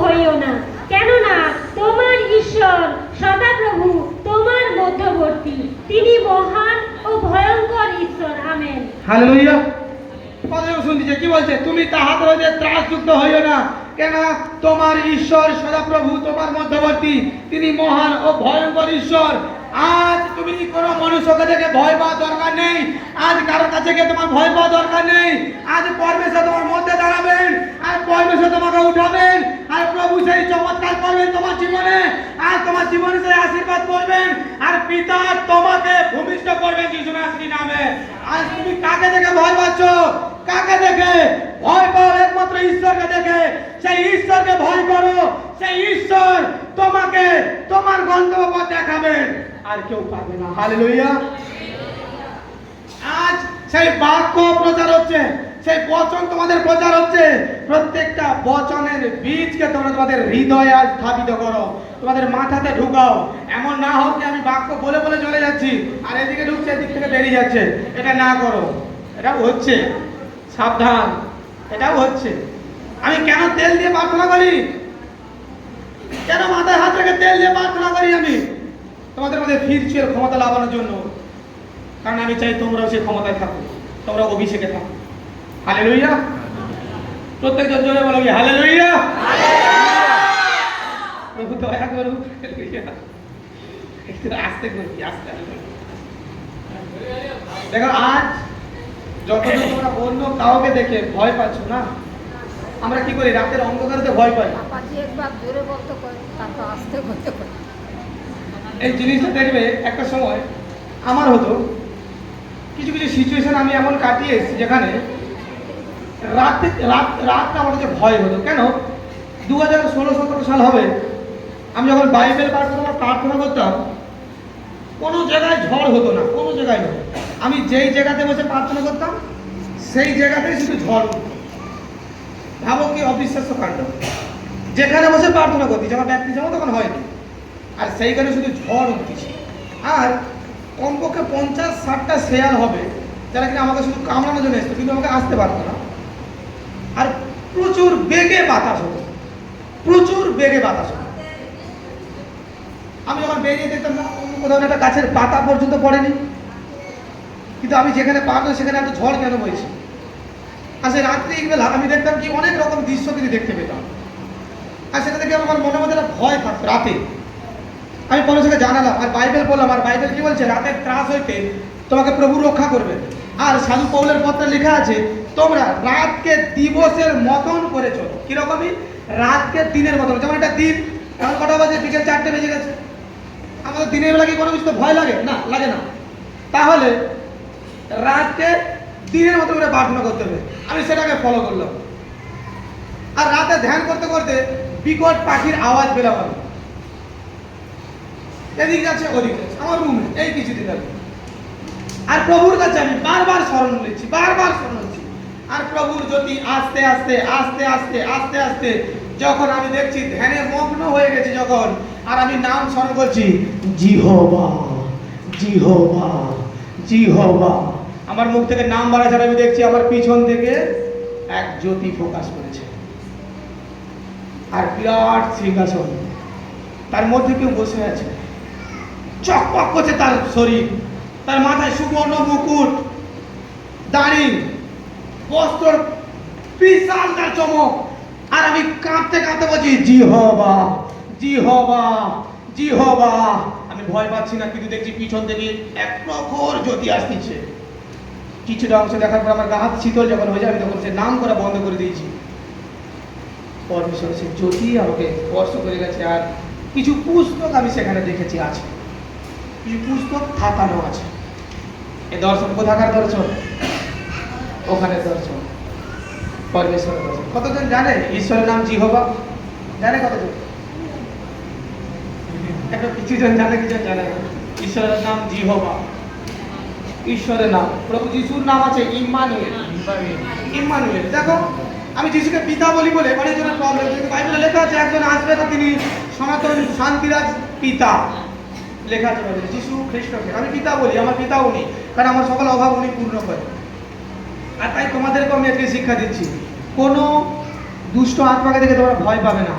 হইও না, কেননা তোমার ঈশ্বর সদাপ্রভু তোমার মধ্যবর্তী, তিনি মহান ও ভয়ঙ্কর ঈশ্বর। আমেন। হালেলুয়া। কথা শুনতেছে কি বলছে, তুমি তাহার হইতে ত্রাসযুক্ত হইও না, কেন তোমার ঈশ্বর সদাপ্রভু তোমার মধ্যবর্তী, তিনি মহান ও ভয়ঙ্কর ঈশ্বর। আজ তুমি কোনো মনুষ্যকে দেখে ভয় পাওয়ার দরকার নেই, আজ কারোর কাছে গিয়ে তোমার ভয় পাওয়ার দরকার নেই। আজ পরমেশ্বর তোমার মধ্যে দাঁড়াবেন, আর পরমেশ্বর তোমাকে উঠাবেন, আর প্রভু সেই চমৎকার করবেন তোমার জীবনে, আর তোমার জীবনে সেই আশীর্বাদ করবেন, আর পিতা তোমাকে ভূমিষ্ঠ করবেন যিশু নাসির নামে। আজ তুমি কাকে দেখে ভয় পাচ্ছ? কাকে দেখে ভয় পাও? একমাত্র ঈশ্বরকে দেখে। সেই ঈশ্বরকে ভয় করো, সেই ঈশ্বর তোমাকে তোমার গন্তব্য পথ দেখাবেন, আর কেউ পাবে না। হালেলুয়া। আজ সেই বাক্য প্রচার হচ্ছে, সেই বচন তোমাদের প্রচার হচ্ছে। প্রত্যেকটা বচনের বীজকে তোমরা তোমাদের হৃদয়ে আজ স্থাপিত করো, তোমাদের মাথাতে ঢুকাও। এমন না হোক যে আমি বাক্য বলে বলে চলে যাচ্ছি আর এদিকে ঢুকছে এদিক থেকে বেরিয়ে যাচ্ছে। এটা না করো। এটাও হচ্ছে, সাবধান, এটাও হচ্ছে। আমি কেন তেল দিয়ে প্রার্থনা করি? কেন মাথায় হাত রেখে তেল দিয়ে প্রার্থনা করি? আমি তোমাদের মধ্যে ফিরছিল ক্ষমতা লাগানোর জন্য, কারণ আমি চাই তোমরাও সেই ক্ষমতায় থাকো, তোমরা অভিষেকে থাকো। হালেলুয়া। প্রত্যেকজন জোরে বলো হালেলুয়া। প্রভু দয়া করুন। একটু আস্তে করবি, আস্তে আস্তে। দেখো আজ যখন তোমরা অন্য কাউকে দেখে ভয় পাচ্ছ না, আমরা কি করি? রাতের অন্ধকারেতে ভয় পাই। এই জিনিসটা দেখবে একটা সময় আমার হতো, কিছু কিছু সিচুয়েশন আমি এমন কাটিয়ে এসেছি যেখানে রাতটা আমার কাছে ভয় হতো। কেন? 2016-17 সাল হবে, আমি যখন বাইবেল প্রার্থনা করতাম, কোনো জায়গায় ঝড় হতো না, কোনো জায়গায় নয়। আমি যেই জায়গাতে বসে প্রার্থনা করতাম সেই জায়গাতেই শুধু ঝড় হতো। ভাবো কি অবিশ্বাস্য কাণ্ড! যেখানে বসে প্রার্থনা করছি, আমার ব্যাপটিজমও তখন হয়নি, আর সেইখানে শুধু ঝড় উঠতেছে। আর কমপক্ষে 50-60টা শেয়াল হবে যারা কিনা আমাকে শুধু কামড়ানোর জন্য এসতো, কিন্তু আমাকে আসতে পারতো না। আর প্রচুর বেগে বাতাস হতো, প্রচুর বেগে বাতাস হতো। আমি যখন বেরিয়ে দেখতাম না, কোথাও একটা গাছের পাতা পর্যন্ত পড়েনি, কিন্তু আমি যেখানে পারতো সেখানে এত ঝড় কেন বইছে। আর সেই রাত্রিবেলা আমি দেখতাম কি অনেক রকম দৃশ্য কিন্তু দেখতে পেতাম, আর সেটা দেখে আমার মনে মধ্যে একটা ভয় থাকতো। রাতে আমি পরমেশ্বরকে জানালাম আর বাইবেল বললাম, আর বাইবেল কি বলছে? রাতের ত্রাস হইতে তোমাকে প্রভু রক্ষা করবে। আর সাধু পৌলের পত্রে লেখা আছে, তোমরা রাতকে দিবসের মতন করে চলো। কিরকমই? রাতকে দিনের মতন। যেমন এটা দিন, এখন কটা বাজে? বিকেল 4টে বেজে গেছে। আমাদের দিনের বেলা কি কোনো কিছু ভয় লাগে না? লাগে না। তাহলে রাতকে দিনের মতো করে প্রার্থনা করতে হবে। আমি সেটাকে ফলো করলাম। আর রাতে ধ্যান করতে করতে বিকট পাখির আওয়াজ পেলাম। আমি এদিক যাচ্ছে ওদিক যাচ্ছে আমার রুমে, এই কিছুদিন আগে। আর প্রভুর কাছে আমি বারবার স্মরণ নিচ্ছি, বারবার স্মরণ হচ্ছি। আর প্রভুর জ্যোতি আস্তে আস্তে আস্তে আস্তে আস্তে আস্তে যখন আমি দেখছি ধ্যানে মগ্ন হয়ে গেছি যখন, আর আমি নাম স্মরণ করছি, জিহোবা জিহোবা জিহোবা। আমার মুখ থেকে নাম বাড়া ছাড়া আমি দেখছি আমার পিছন থেকে এক জ্যোতি প্রকাশ করেছে, আর বিরাট সিংহাসন, তার মধ্যে কেউ বসে আছে। চকপক করছে তার শরীর, তার মাথায় সুবর্ণ মুকুট, দাড়ি, বস্ত্র, বিশাল তার চমক। আর আমি কাঁপতে কাঁপতে বলছি, জিহোবা জিহোবা জিহোবা। আমি ভয় পাচ্ছি না, কিন্তু দেখছি পিছন থেকে এক প্রখর জ্যোতি আসতেছে। কিছুটা অংশ দেখার পর আমার গা হাত শীতল যখন হয়ে যায়, আমি তখন সে নাম করা বন্ধ করে দিয়েছি। পরমেশ্বর সে জ্যোতি আমাকে স্পর্শ করে গেছে। আর কিছু পুস্তক আমি সেখানে দেখেছি আছে, কিছু পুস্তক থাকানো আছে। এই দর্শন কোথাকার দর্শন? ওখানে দর্শন, পরমেশ্বরের দর্শন। কতজন জানে ঈশ্বরের নাম জিহোবা? জানে কতজন? একটা কিছুজন জানে, কিছুজন জানে না। ঈশ্বরের নাম জিহোবা, ঈশ্বরের নাম। প্রভু যিশুর নাম আছে ইম্মানুয়েল। ইম্মানুয়েল। দেখো আমি যিশুকে পিতা বলি বলে অনেকজনের প্রবলেম, কিন্তু বাইবেলে লেখা আছে একজন আসবে না, তিনি সনাতন শান্তিরাজ পিতা। লেখা আছে বাইবেলে যিশু খ্রিস্টকে আমি পিতা বলি, আমার পিতা উনি, কারণ আমার সকল অভাব উনি পূর্ণ করে। আর তাই তোমাদেরকে আমি আজকে শিক্ষা দিচ্ছি, কোনো দুষ্ট আত্মাকে দেখে তোমরা ভয় পাবে না।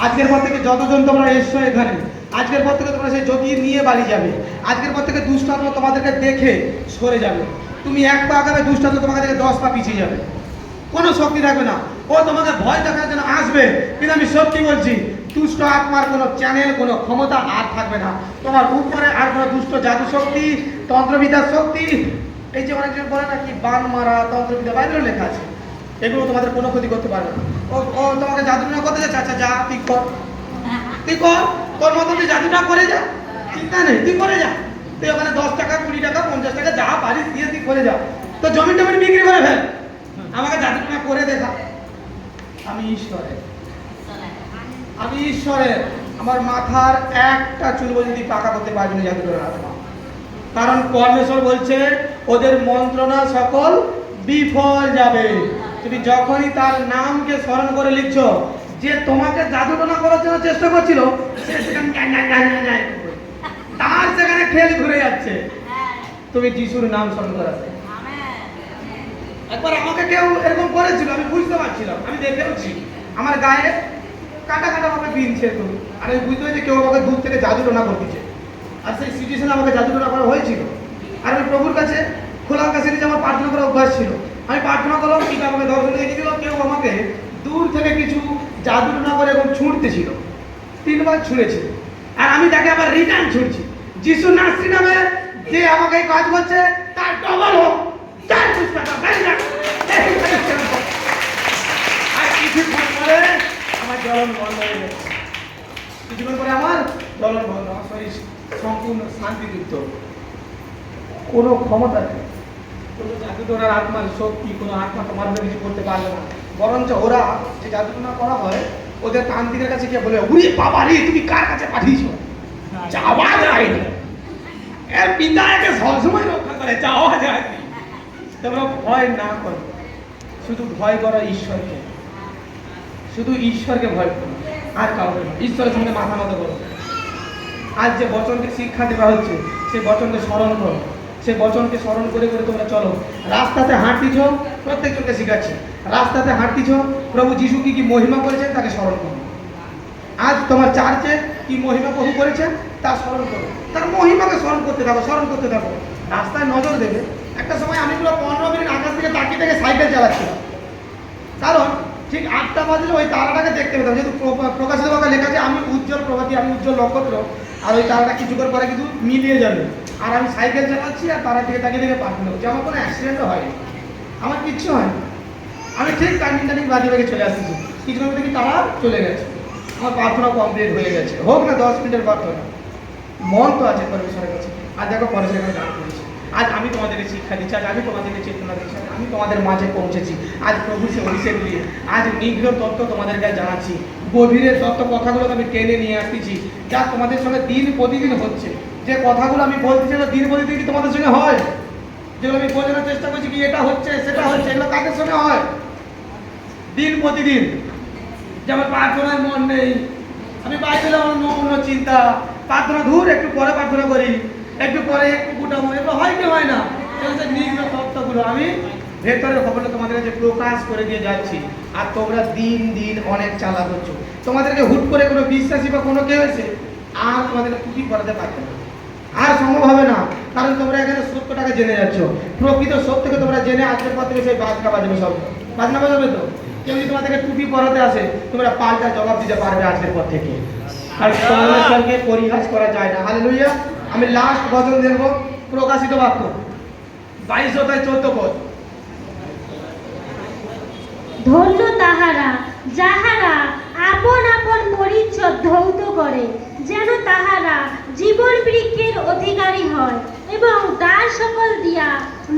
আজকের পর থেকে যতজন তোমরা এসছো এখানে, আজকের পর থেকে তোমরা সেই জ্যোতি নিয়ে বাড়ি যাবে। আজকের পর থেকে দুষ্টাত্ম তোমাদেরকে দেখে সরে যাবে। তুমি এক পা আগাবে, দুষ্টাত্ম তোমাকে দেখে 10 পা পিছিয়ে যাবে। কোনো শক্তি থাকবে না। ও তোমাকে ভয় দেখার জন্য আসবে, কিন্তু আমি সত্যি বলছি, দুষ্ট আত্মার কোনো চ্যানেল, কোনো ক্ষমতা আর থাকবে না তোমার উপরে। আর কোনো দুষ্ট জাদু শক্তি, তন্ত্রবিদ্যার শক্তি, এই যে অনেকজন বলে না কি বান মারা, তন্ত্রবিদ্যা, বাইবেলে লেখা আছে, এগুলো তোমাদের কোনো ক্ষতি করতে পারবে না। ও তোমাকে জাদু না করতে যাচ্ছে, আচ্ছা যা তুই কর, তুই কর, তোর মতো তুই জাদু না করে যা, চিন্তা নেই, তুই করে যা। তুই ওখানে 10 টাকা, 20 টাকা, 50 টাকা যা পারিস দিয়ে তুই করে যা। তো জমি টমি বিক্রি করে ফেল, আমাকে জাদু না করে দেখা। আমি ঈশ্বরের, আমি ঈশ্বরের, আমার মাথার একটা চুল যদি পাকা করতে পারবি না জাদু করে রাখবো। কারণ পরমেশ্বর বলছে ওদের মন্ত্রণা সকল বিফল যাবে। তুমি যখনই তার নামকে স্মরণ করে লিখছ, যে তোমাকে জাদুটনা করার জন্য চেষ্টা করছিল, সে সেখানে তার সেখানে খেল ঘুরে যাচ্ছে। তুমি যিশুর নাম স্মরণ করাতে। একবার আমাকে কেউ এরকম করেছিল, আমি বুঝতে পারছিলাম, আমি দেখেওছি আমার গায়ে কাটা কাটা ভাবে বিনছে তো, আর আমি বুঝতে পারছি কেউ আমাকে দূর থেকে জাদুটনা করতেছে। আর সেই সিচুয়েশনে আমাকে জাদুটনা করা হয়েছিল। আর আমি প্রভুর কাছে খোলা কাছে নিচে আমার প্রার্থনা করার অভ্যাস ছিল। আমি প্রার্থনা করলাম, ঠিক আমাকে দর্শন দেখে দিল, কেউ আমাকে দূর থেকে কিছু জাদুটনা করে এবং ছুঁড়তেছিল, 3 বার ছুঁড়েছে। আর আমি তাকে আবার রিটার্ন ছুঁড়ছি। যিশু নাসরি নামে যে আমাকে এই কাজ করছে, তার ডবল হোক, তার পুষ্পাটা বেড়ে যাক। আর কিছুক্ষণ পরে আমার জ্বলন বন্ধ হয়ে গেছে। কিছুক্ষণ পরে আমার জ্বলন বন্ধ, আমার শরীর সম্পূর্ণ শান্তিযুক্ত। কোনো ক্ষমতা নেই, কোনো জাদুটোনার আত্মার শক্তি, কোনো আত্মা তোমার হলে কিছু করতে পারবে না। বরঞ্চ ওরা যে জাদুটোনা করা হয়, ওদের তান্ত্রিকের কাছে গিয়ে বলে, উরে বাবা রে, তুমি কার কাছে পাঠিয়েছো? যাওয়া যায় না, এর পিতাকে সবসময় রক্ষা করে, যাওয়া যায় না। তোমরা ভয় না করো, শুধু ভয় করো ঈশ্বরকে, শুধু ঈশ্বরকে ভয় করো, আর কাউকে না। ঈশ্বরের সঙ্গে মাথা নত করো। আজ যে বচনকে শিক্ষা দেওয়া হচ্ছে, সেই বচনকে স্মরণ করো, সেই বচনকে স্মরণ করে করে তোমরা চলো। রাস্তাতে হাঁটতিছ, প্রত্যেকজনকে শিখাচ্ছে, রাস্তাতে হাঁটতিছ, প্রভু যিশু কি কি মহিমা করেছেন তাকে স্মরণ করো। আজ তোমার চার্চে কি মহিমা প্রভু করেছেন তা স্মরণ করো, তার মহিমাকে স্মরণ করতে থাকো, স্মরণ করতে থাকো। রাস্তায় নজর দেবে। একটা সময় আমি পুরো 15 মিনিট আকাশ থেকে তাকিয়ে থেকে সাইকেল চালাচ্ছিলাম, কারণ ঠিক 8টা বাজলে ওই তারাটাকে দেখতে পেতাম। যেহেতু প্রকাশিত বাংলা লেখা আছে, আমি উজ্জ্বল প্রভাতী, আমি উজ্জ্বল নক্ষত্র, আর ওই তারাটা কিছুক্ষণ পরে কিন্তু মিলিয়ে যাবে। আর আমি সাইকেল চালাচ্ছি আর তারার দিকে তাকিয়ে দেখে পাঠানো হচ্ছে। আমার কোনো অ্যাক্সিডেন্টও হয়নি, আমার কিচ্ছু হয়নি। আমি ঠিক টার্নিং বাজিয়ে রেখে চলে আসতেছি, কিছুক্ষণ দেখি তারা চলে গেছে, আমার প্রার্থনা কমপ্লিট হয়ে গেছে। হোক না 10 মিনিটের প্রার্থনা, মন তো আছে পরমেশ্বরের কাছে। আর দেখো পরমেশ্বর এখানে দান করেছে। আজ আমি তোমাদেরকে শিক্ষা দিচ্ছি, আজ আমি তোমাদেরকে চেতনা দিচ্ছি, আমি তোমাদের মাঝে পৌঁছেছি। আজ প্রভু সে অভিষেক দিয়ে আজ নিগ্র তত্ত্ব তোমাদেরকে জানাচ্ছি, গভীরের তত্ত্ব কথাগুলোকে আমি টেনে নিয়ে আসতেছি, যা তোমাদের সঙ্গে দিন প্রতিদিন হচ্ছে। যে কথাগুলো আমি বলতেছি না দিন প্রতিদিন কি তোমাদের সঙ্গে হয়? যেগুলো আমি বোঝানোর চেষ্টা করছি কি এটা হচ্ছে সেটা হচ্ছে, এগুলো কাদের সঙ্গে হয়? দিন প্রতিদিন। যেমন প্রার্থনায় মন নেই, আমি বাইবেলে অন্য অন্য চিন্তা, প্রার্থনা ধুর একটু পরে প্রার্থনা করি, একটু পরে একটু গুটাবো, এগুলো হয় কি হয় না? এগুলো নিগ্ন তত্ত্বগুলো আমি ভেতরের খবরটা তোমাদের কাছে প্রকাশ করে দিয়ে যাচ্ছি। আর তোমরা দিন দিন অনেক চালাক হচ্ছ। তোমাদেরকে হুট করে কোনো বিশ্বাসী বা কোনো কেউ এসে আর তোমাদেরকে টুপি পরাতে পারবে না, আর সম্ভব হবে না। কারণ তোমরা এখানে সত্যটাকে জেনে যাচ্ছ, প্রকৃত সত্যকে তোমরা জেনে আজকের পর থেকে সেই বাজনা বাজবে, সব বাজনা বাজাবে। তো কেউ যদি তোমাদেরকে টুপি পরাতে আসে, তোমরা পাল্টা জবাব দিতে পারবে আজকের পর থেকে। আর পরমেশ্বরকে পরিহাস করা যায় না। হালেলুয়া। আমি লাস্ট বচন দেব, প্রকাশিত বাক্য 22-14 পদ। ধন্য তাহারা যাহারা আপন আপন পরিচ্ছদ ধৌত করে, যেন তাহারা জীবন বৃক্ষের অধিকারী হয় এবং দ্বার সকল দিয়া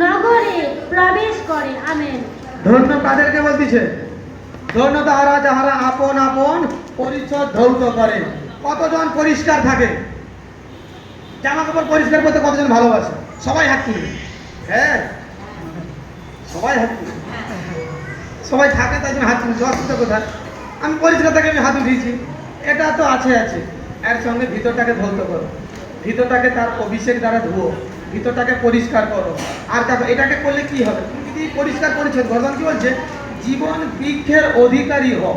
নগরে প্রবেশ করে। আমেন। ধন্য কাদেরকে বলতেছে? ধন্য তাহারা যাহারা আপন আপন পরিচ্ছদ ধৌত করে। কতজন পরিষ্কার থাকে? জামা কাপড় পরিষ্কার করতে কতজন ভালোবাসে? সবাই হাত তুলবে। হ্যাঁ, সবাই হাত তুলবে। সবাই থাকে তাই জন্য হাত তুলছে, অসুবিধা কোথায়? আমি পরিষ্কার থাকে, আমি হাত উঠিয়েছি, এটা তো আছে। এর সঙ্গে ভিতরটাকে ধৌত করো, ভিতরটাকে তার অভিষেক দ্বারা ধুও, ভিতরটাকে পরিষ্কার করো। আর দেখো এটাকে করলে কি হবে? তুমি যদি পরিষ্কার করেছো, ভগবান কি বলছে? জীবন বৃক্ষের অধিকারী হও।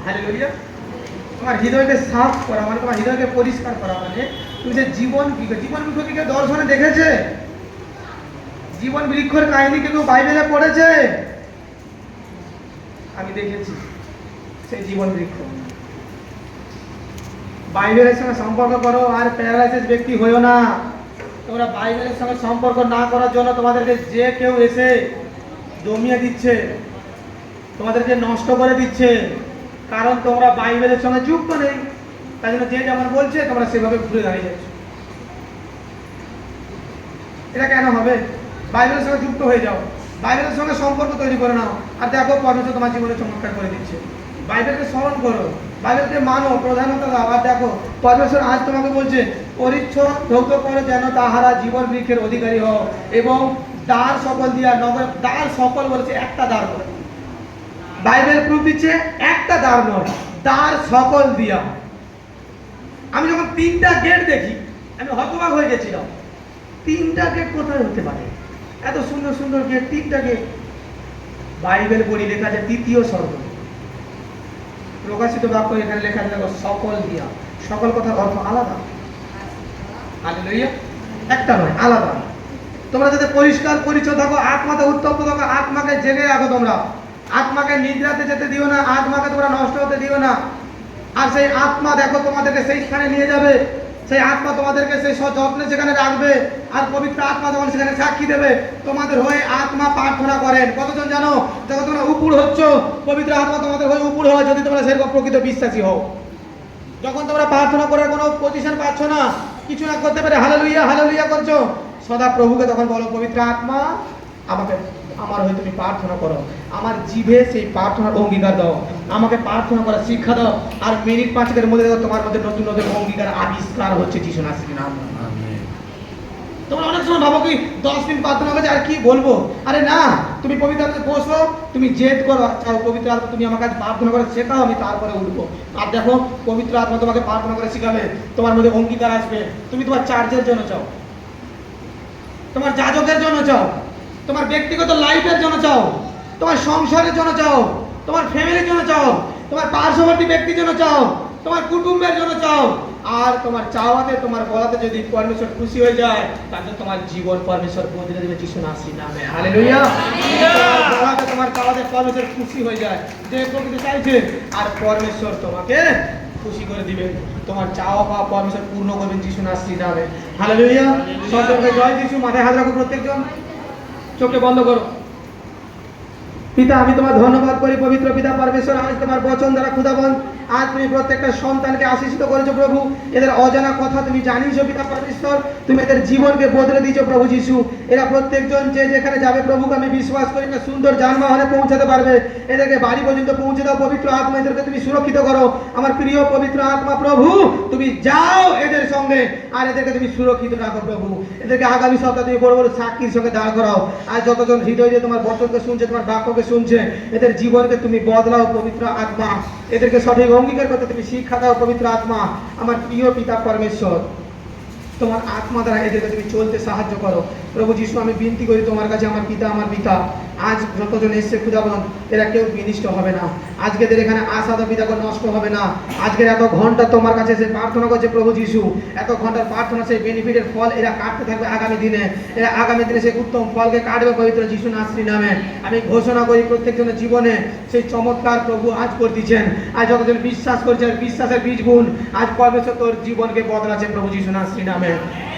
হালেলুয়া। তোমার হৃদয়কে সাফ করা মানে তোমার হৃদয়কে পরিষ্কার করা মানে তুমি যে জীবন বৃক্ষকে দর্শনে দেখেছে? জীবন বৃক্ষের কাহিনী কেউ বাইবেলে পড়েছে? আমি দেখেছি সেই জীবন বৃক্ষ। বাইবেলের সঙ্গে সম্পর্ক করো আর প্যারালাইসিস ব্যক্তি হইও না। তোমরা বাইবেলের সঙ্গে সম্পর্ক না করার জন্য তোমাদেরকে যে কেউ এসে দমিয়ে দিচ্ছে, তোমাদেরকে নষ্ট করে দিচ্ছে, কারণ তোমরা বাইবেলের সঙ্গে যুক্ত নেই। তাই জন্য যে যেমন বলছে তোমরা সেভাবে ঘুরে দাঁড়িয়ে যাচ্ছ। এটা কেন হবে? বাইবেলের সঙ্গে যুক্ত হয়ে যাও, বাইবেলের সঙ্গে সম্পর্ক তৈরি করে নাও, আর দেখো পরমেশ্বর তোমার জীবনে চমৎকার করে দিচ্ছে। বাইবেলকে স্মরণ করো, বাইবেলকে মানো, প্রধানতা দাও, আর দেখো পরমেশ্বর আজ তোমাকে বলছে পরিচ্ছদ ধৌত করো যেন তাহারা জীবন বৃক্ষের অধিকারী হও এবং দ্বার সকল দিয়া নগর। দ্বার সকল বলেছে, একটা দ্বার করে। বাইবেল প্রুফ দিচ্ছে একটা দ্বার নয়, দ্বার সকল দিয়া। আমি যখন 3টা গেট দেখি আমি হতবাক হয়ে গেছিলাম। 3টা গেট কোথায় হতে পারে? এত সুন্দর সুন্দর গেট, 3টা গেট। বাইবেল বই লেখা আছে 3য় স্বর্গ। প্রকাশিত বাক্য এখানে লেখা আছে সকল দিয়া। সকল কথার অর্থ আলাদা। হালেলুয়া। একটা নয়, আলাদা। তোমরা যাতে পরিষ্কার পরিচ্ছন্ন থাকো, আত্মাতে উত্তপ্ত থাকো, আত্মাকে জেগে রাখো। তোমরা আত্মাকে নিদ্রাতে যেতে দিও না, আত্মাকে তোমরা নষ্ট হতে দিও না। আর সেই আত্মা দেখো তোমাদেরকে সেই স্থানে নিয়ে যাবে, সেই আত্মা তোমাদেরকে সেই সযত্নে সেখানে রাখবে। আর পবিত্র আত্মা যখন সেখানে সাক্ষী দেবে তোমাদের হয়ে আত্মা প্রার্থনা করেন। কতজন জানো যখন তোমরা উপর হচ্ছ পবিত্র আত্মা তোমাদের হয়ে উপর হয়, যদি তোমরা সেরকম প্রকৃত বিশ্বাসী হও। যখন তোমরা প্রার্থনা করার কোনো পজিশন পাচ্ছ না, কিছু না করতে পারে হালেলুয়া হালেলুয়া করছো, সদা প্রভুকে তখন বলো পবিত্র আত্মা আমাকে আমার হয়ে তুমি প্রার্থনা করো, আমার জিভে সেই প্রার্থনার অঙ্গীকার দাও, আমাকে প্রার্থনা করার শিক্ষা দাও। আর মিনিট 5-এর মধ্যে দেখো তোমার মধ্যে নতুন নতুন অঙ্গীকার আবিষ্কার হচ্ছে যিশু নাসির নাম। তোমরা অনেক সময় ভাবো কি 10 দিন প্রার্থনা করছে আর কি বলবো। আরে না, তুমি পবিত্র আত্মায় বসো, তুমি জেদ করো, চাও পবিত্র আত্মা তুমি আমার কাছে প্রার্থনা করে শেখাও, আমি তারপরে উঠবো। আর দেখো পবিত্র আত্মা তোমাকে প্রার্থনা করে শিখাবে, তোমার মধ্যে অঙ্গীকার আসবে। তুমি তোমার চার্চের জন্য চাও, তোমার যাজকের জন্য চাও, তোমার ব্যক্তিগত লাইফের জন্য চাও, তোমার সংসারের জন্য চাও, তোমার ফ্যামিলির জন্য চাও, তোমার পার্শ্ববর্তী ব্যক্তির জন্য চাও, তোমার কুটুম্বের জন্য চাও। আর তোমার চাওয়াতে তোমার বলাতে যদি পরমেশ্বর খুশি হয়ে যায় তাহলে তোমার জীবন পরমেশ্বর বদলে দেবে যিশু নাসির নামে। হালেলুয়া। বলাতে তোমার চাওয়াতে পরমেশ্বর খুশি হয়ে যায়, যে প্রকৃতি চাইছে, আর পরমেশ্বর তোমাকে খুশি করে দিবে। তোমার চাওয়া পাওয়া পরমেশ্বর পূর্ণ করবেন যিশু নাসির নামে। হালেলুয়া। সর্বকে জয় যিশু। মাথায় হাত রাখো প্রত্যেকজন, চোখে বন্ধ করো। পিতা আমি তোমার ধন্যবাদ করি পবিত্র পিতা পরমেশ্বর, আজ তোমার বচন দ্বারা খুদাবন্ত আজ তুমি প্রত্যেকটা সন্তানকে আশীষিত করেছো প্রভু। এদের অজানা কথা তুমি জানিয়েছো পিতা পরমেশ্বর, তুমি এদের জীবনকে বদলে দিয়েছো প্রভু যিশু। এরা প্রত্যেকজন যে যেখানে যাবে প্রভুকে আমি বিশ্বাস করি না সুন্দর যানবাহনে পৌঁছাতে পারবে। এদেরকে বাড়ি পর্যন্ত পৌঁছে দাও পবিত্র আত্মা, এদেরকে তুমি সুরক্ষিত করো। আমার প্রিয় পবিত্র আত্মা প্রভু তুমি যাও এদের সঙ্গে, আর এদেরকে তুমি সুরক্ষিত রাখো প্রভু। এদেরকে আগামী সপ্তাহে তুমি বড় বড় সাক্ষীর সঙ্গে দাঁড় করাও। আর যতজন হৃদয় দিয়ে তোমার বচনকে শুনছে, তোমার বাক্যকে শুনছে, এদের জীবনকে তুমি বদলাও পবিত্র আত্মা। এদেরকে সঠিক অঙ্গীকার করতে তুমি শিক্ষা দাও পবিত্র আত্মা। আমার প্রিয় পিতা পরমেশ্বর তোমার আত্মা দ্বারা এদেরকে তুমি চলতে সাহায্য করো প্রভু যিশু। আমি বিনতি করি তোমার কাছে আমার পিতা আজ যতজন এসছে খুদাবন্ত এরা কেউ বিনিষ্ট হবে না। আজকে এদের এখানে আশা পিতা নষ্ট হবে না। আজকের এত ঘন্টা তোমার কাছে এসে প্রার্থনা করছে প্রভু যিশু, এত ঘন্টার প্রার্থনা সেই বেনিফিটের ফল এরা কাটতে থাকবে আগামী দিনে। এরা আগামী দিনে সেই উত্তম ফলকে কাটবে পবিত্র যিশু নাসরি নামে। আমি ঘোষণা করি প্রত্যেকজনের জীবনে সেই চমৎকার প্রভু আজ করে দিচ্ছেন। আজ যতজন বিশ্বাস করছে বিশ্বাসের বীজ বুন, আজ পরমেশ্বর তোর জীবনকে বদলাচ্ছে প্রভু যিশু নাসরি নামে।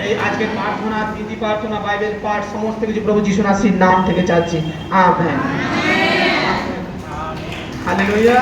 এই আজকের প্রার্থনা, প্রীতি প্রার্থনা, বাইবেল পাঠ সমস্ত কিছু প্রভু যিশু নাসরির নাম থেকে চাচ্ছি। আমেন। হালেলুয়া।